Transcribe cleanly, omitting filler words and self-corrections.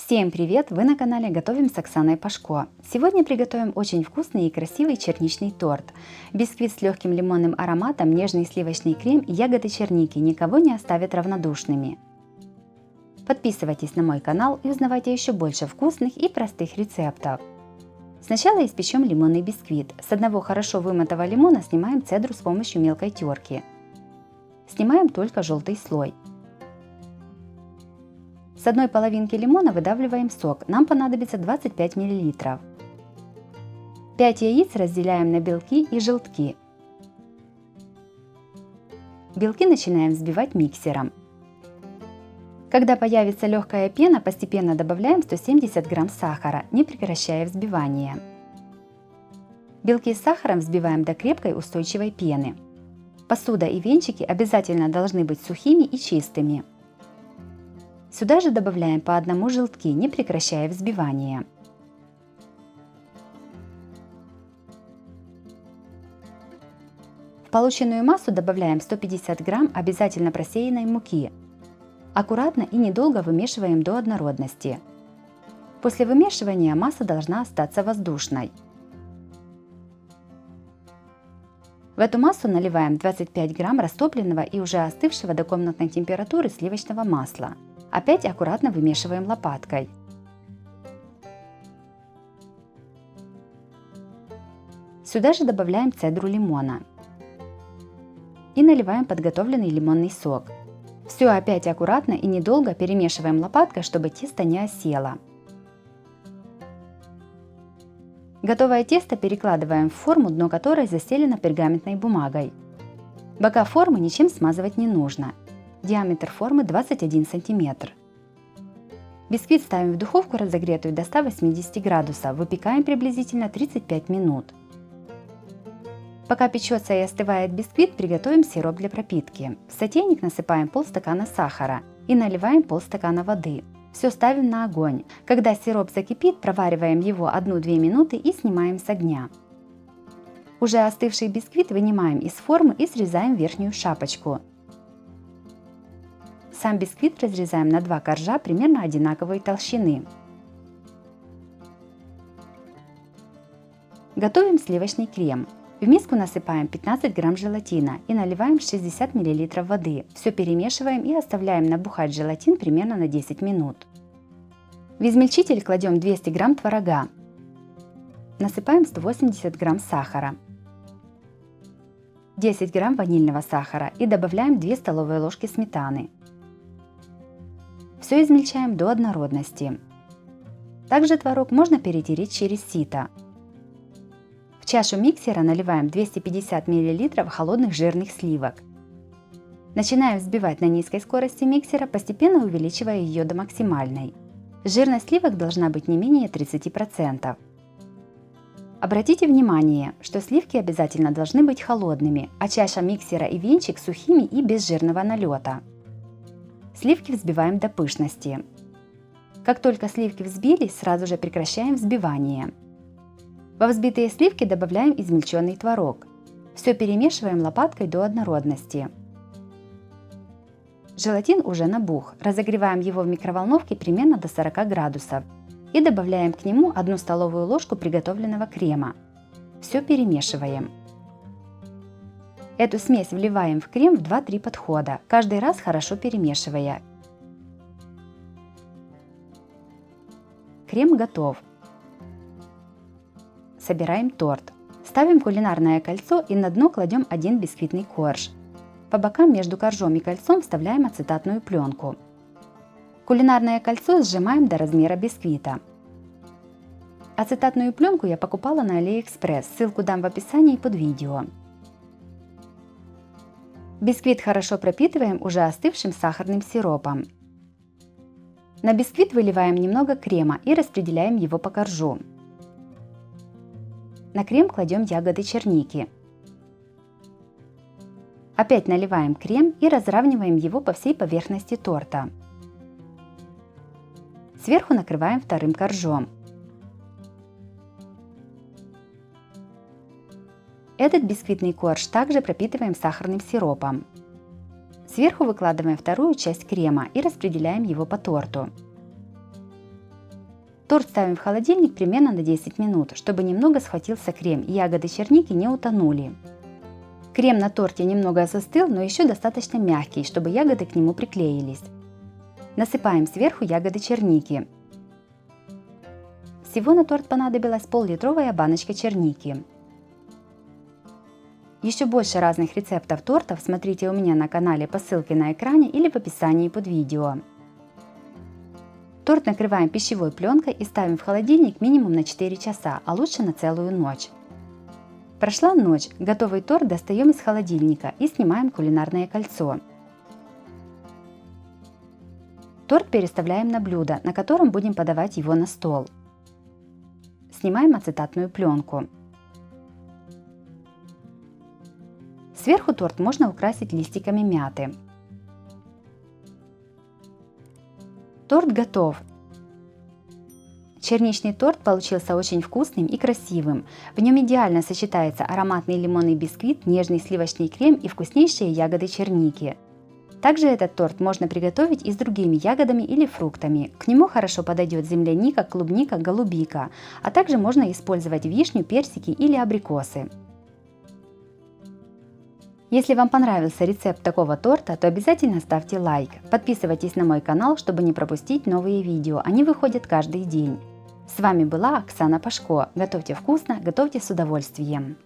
Всем привет! Вы на канале Готовим с Оксаной Пашко. Сегодня приготовим очень вкусный и красивый черничный торт. Бисквит с легким лимонным ароматом, нежный сливочный крем и ягоды черники никого не оставят равнодушными. Подписывайтесь на мой канал и узнавайте еще больше вкусных и простых рецептов. Сначала испечем лимонный бисквит. С одного хорошо вымытого лимона снимаем цедру с помощью мелкой терки. Снимаем только желтый слой. С одной половинки лимона выдавливаем сок, нам понадобится 25 мл. 5 яиц разделяем на белки и желтки. Белки начинаем взбивать миксером. Когда появится легкая пена, постепенно добавляем 170 г сахара, не прекращая взбивания. Белки с сахаром взбиваем до крепкой устойчивой пены. Посуда и венчики обязательно должны быть сухими и чистыми. Сюда же добавляем по одному желтки, не прекращая взбивания. В полученную массу добавляем 150 г обязательно просеянной муки. Аккуратно и недолго вымешиваем до однородности. После вымешивания масса должна остаться воздушной. В эту массу наливаем 25 г растопленного и уже остывшего до комнатной температуры сливочного масла. Опять аккуратно вымешиваем лопаткой. Сюда же добавляем цедру лимона. И наливаем подготовленный лимонный сок. Все опять аккуратно и недолго перемешиваем лопаткой, чтобы тесто не осело. Готовое тесто перекладываем в форму, дно которой застелено пергаментной бумагой. Бока формы ничем смазывать не нужно. Диаметр формы 21 см. Бисквит ставим в духовку, разогретую до 180 градусов, выпекаем приблизительно 35 минут. Пока печется и остывает бисквит, приготовим сироп для пропитки. В сотейник насыпаем полстакана сахара и наливаем полстакана воды. Все ставим на огонь. Когда сироп закипит, провариваем его 1-2 минуты и снимаем с огня. Уже остывший бисквит вынимаем из формы и срезаем верхнюю шапочку. Сам бисквит разрезаем на 2 коржа примерно одинаковой толщины. Готовим сливочный крем. В миску насыпаем 15 г желатина и наливаем 60 мл воды. Все перемешиваем и оставляем набухать желатин примерно на 10 минут. В измельчитель кладем 200 г творога. Насыпаем 180 г сахара. 10 г ванильного сахара и добавляем 2 столовые ложки сметаны. Все измельчаем до однородности. Также творог можно перетереть через сито. В чашу миксера наливаем 250 мл холодных жирных сливок. Начинаем взбивать на низкой скорости миксера, постепенно увеличивая ее до максимальной. Жирность сливок должна быть не менее 30%. Обратите внимание, что сливки обязательно должны быть холодными, а чаша миксера и венчик сухими и без жирного налета. Сливки взбиваем до пышности. Как только сливки взбились, сразу же прекращаем взбивание. Во взбитые сливки добавляем измельченный творог. Все перемешиваем лопаткой до однородности. Желатин уже набух. Разогреваем его в микроволновке примерно до 40 градусов. И добавляем к нему 1 столовую ложку приготовленного крема. Все перемешиваем. Эту смесь вливаем в крем в 2-3 подхода, каждый раз хорошо перемешивая. Крем готов. Собираем торт. Ставим кулинарное кольцо и на дно кладем 1 бисквитный корж. По бокам между коржом и кольцом вставляем ацетатную пленку. Кулинарное кольцо сжимаем до размера бисквита. Ацетатную пленку я покупала на AliExpress, ссылку дам в описании под видео. Бисквит хорошо пропитываем уже остывшим сахарным сиропом. На бисквит выливаем немного крема и распределяем его по коржу. На крем кладем ягоды черники. Опять наливаем крем и разравниваем его по всей поверхности торта. Сверху накрываем вторым коржом. Этот бисквитный корж также пропитываем сахарным сиропом. Сверху выкладываем вторую часть крема и распределяем его по торту. Торт ставим в холодильник примерно на 10 минут, чтобы немного схватился крем и ягоды черники не утонули. Крем на торте немного застыл, но еще достаточно мягкий, чтобы ягоды к нему приклеились. Насыпаем сверху ягоды черники. Всего на торт понадобилась пол-литровая баночка черники. Еще больше разных рецептов тортов смотрите у меня на канале по ссылке на экране или в описании под видео. Торт накрываем пищевой пленкой и ставим в холодильник минимум на 4 часа, а лучше на целую ночь. Прошла ночь, готовый торт достаем из холодильника и снимаем кулинарное кольцо. Торт переставляем на блюдо, на котором будем подавать его на стол. Снимаем ацетатную пленку. Сверху торт можно украсить листиками мяты. Торт готов. Черничный торт получился очень вкусным и красивым. В нем идеально сочетается ароматный лимонный бисквит, нежный сливочный крем и вкуснейшие ягоды черники. Также этот торт можно приготовить и с другими ягодами или фруктами. К нему хорошо подойдет земляника, клубника, голубика, а также можно использовать вишню, персики или абрикосы. Если вам понравился рецепт такого торта, то обязательно ставьте лайк. Подписывайтесь на мой канал, чтобы не пропустить новые видео, они выходят каждый день. С вами была Оксана Пашко. Готовьте вкусно, готовьте с удовольствием.